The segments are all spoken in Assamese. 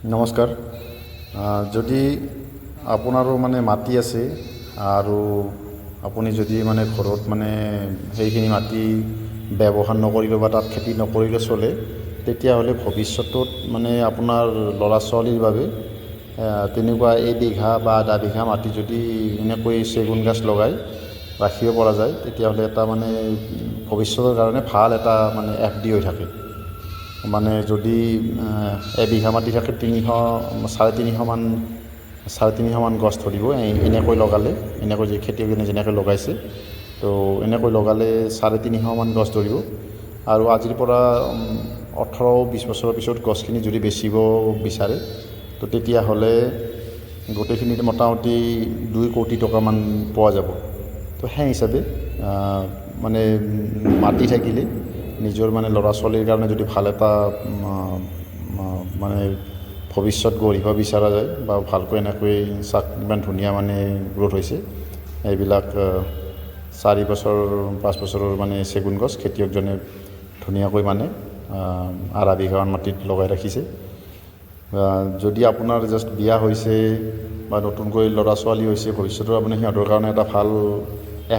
নমস্কাৰ। যদি আপোনাৰো মানে মাটি আছে আৰু আপুনি যদি মানে ঘৰত মানে সেইখিনি মাটি ব্যৱহাৰ নকৰিলেও বা তাত খেতি নকৰিলেও চলে, তেতিয়াহ'লে ভৱিষ্যতত মানে আপোনাৰ ল'ৰা ছোৱালীৰ বাবে তেনেকুৱা এবিঘা বা আধা বিঘা মাটি যদি এনেকৈ চেগুন গছ লগাই ৰাখিব পৰা যায়, তেতিয়াহ'লে এটা মানে ভৱিষ্যতৰ কাৰণে ভাল এটা মানে FD হৈ থাকে। মানে যদি এবিঘা মাটি থাকে 300-350 মান গছ ধৰিব এনেকৈ লগালে, এনেকৈ যে খেতিয়কে যেনেকৈ লগাইছে, তো এনেকৈ লগালে 350 মান গছ ধৰিব। আৰু আজিৰ পৰা 18-20 বছৰৰ পিছত গছখিনি যদি বেচিব বিচাৰে, তো তেতিয়াহ'লে গোটেইখিনিত মোটামুটি 2 কোটি টকামান পোৱা যাব। তো সেই হিচাপে মানে মাটি থাকিলে নিজৰ মানে ল'ৰা ছোৱালীৰ কাৰণে যদি ভাল এটা মানে ভৱিষ্যত গঢ়িব বিচৰা যায় বা ভালকৈ এনেকৈ ইমান ধুনীয়া মানে গ্ৰোথ হৈছে, এইবিলাক 4 বছৰ 5 বছৰৰ মানে চেগুন গছ খেতিয়কজনে ধুনীয়াকৈ মানে আধা বিঘামান মাটিত লগাই ৰাখিছে। যদি আপোনাৰ জাষ্ট বিয়া হৈছে বা নতুনকৈ ল'ৰা ছোৱালী হৈছে, ভৱিষ্যতৰ আপুনি সিহঁতৰ কাৰণে এটা ভাল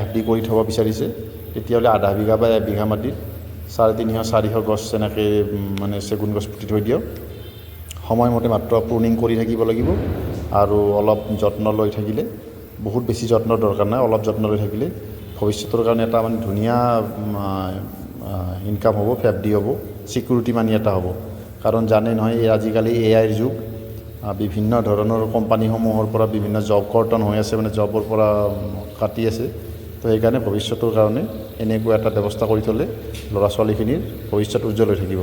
FD কৰি থ'ব বিচাৰিছে, তেতিয়াহ'লে আধা বিঘা বা এবিঘা মাটিত 350-400 গছ এনেকৈ মানে চেগুন গছ পুতি থৈ দিয়ক। সময়মতে মাত্ৰ প্ৰুনিং কৰি থাকিব লাগিব আৰু অলপ যত্ন লৈ থাকিলে, বহুত বেছি যত্নৰ দৰকাৰ নাই, অলপ যত্ন লৈ থাকিলে ভৱিষ্যতৰ কাৰণে এটা মানে ধুনীয়া ইনকাম হ'ব, FD হ'ব, ছিকিউৰিটি মানি এটা হ'ব। কাৰণ জানে নহয়, আজিকালি AI ৰ যুগ, বিভিন্ন ধৰণৰ কোম্পানীসমূহৰ পৰা বিভিন্ন জব কৰ্তন হৈ আছে, মানে জবৰ পৰা কাটি আছে। তো সেইকাৰণে ভৱিষ্যতৰ কাৰণে এনেকুৱা এটা ব্যৱস্থা কৰি থ'লে ল'ৰা ছোৱালীখিনিৰ ভৱিষ্যত উজ্জ্বল হৈ থাকিব।